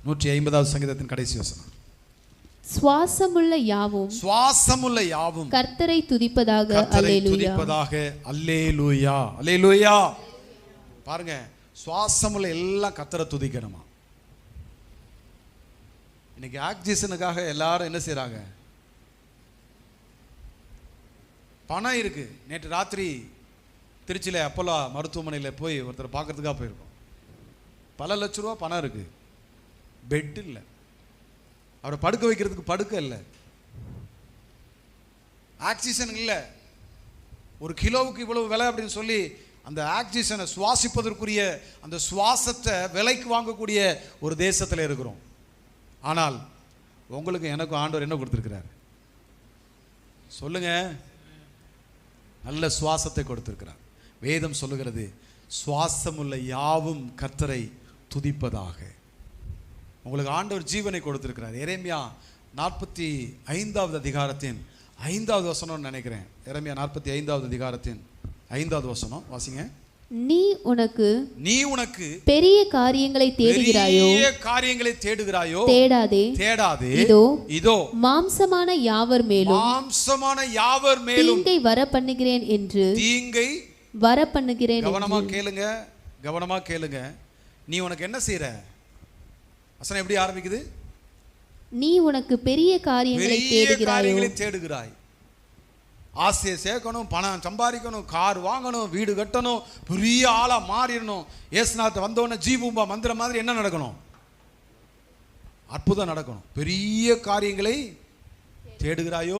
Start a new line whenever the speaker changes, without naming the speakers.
150வது சங்கீதத்தின் கடைசி வசனம்.
சுவாசமுள்ள யாவும் கர்த்தரை துதிப்பதாக.
அல்லேலூயா அல்லேலூயா. பாருங்க, சுவாசமுள்ள எல்லாம் கர்த்தரை துதிக்கணுமா. இன்னைக்கு ஆக்சிஜனுக்காக எல்லாரும் என்ன செய்றாங்க? பணம் இருக்கு. நேற்று ராத்திரி திருச்சியில் அப்போலோ மருத்துவமனையில் போய் ஒருத்தர் பார்க்கறதுக்காக போயிருக்கோம். பல லட்ச ரூபா பணம் இருக்கு, பெட் இல்லை, அவரை படுக்க வைக்கிறதுக்கு படுக்க இல்லை, ஆக்சிஜன் இல்லை, ஒரு கிலோவுக்கு இவ்வளவு விலை அப்படின்னு சொல்லி அந்த ஆக்சிஜனை சுவாசிப்பதற்குரிய அந்த சுவாசத்தை விலைக்கு வாங்கக்கூடிய ஒரு தேசத்தில் இருக்கிறோம். ஆனால் உங்களுக்கு எனக்கும் ஆண்டவர் என்ன கொடுத்துருக்கிறார் சொல்லுங்க? நல்ல சுவாசத்தை கொடுத்திருக்கிறார். வேதம் சொல்லுகிறது, சுவாசமுள்ள யாவும் கர்த்தரை துதிப்பதாக. உங்களுக்கு ஆண்டவர் ஜீவனை கொடுத்திருக்கிறார். எரேமியா 45வது அதிகாரத்தின் 5வது வசனம் நினைக்கிறேன். எரேமியா 45வது அதிகாரத்தின் 5வது வசனம் வாசிங்க.
நீ உனக்கு
பெரிய
காரியங்களை தேடுகிறாயோ? தேடாதே.
இதோ
மாம்சமான யாவர் மேலும் தீங்கை வர பண்ணுகிறேன் என்று.
கவனமா கேளுங்க. நீ உனக்கு என்ன செய்யற? வசனம் எப்படி ஆரம்பிக்குது?
நீ உனக்கு பெரிய காரியங்களை
தேடுகிறாய். ஆசையை சேர்க்கணும், பணம் சம்பாதிக்கணும், கார் வாங்கணும், வீடு கட்டணும், பெரிய ஆளா மாறிடணும். ஏசுநாத் வந்தோடனே ஜீபூம்பா மந்திரம் மாதிரி என்ன நடக்கணும்? அற்புதம் நடக்கணும். பெரிய காரியங்களை தேடுகிறாயோ?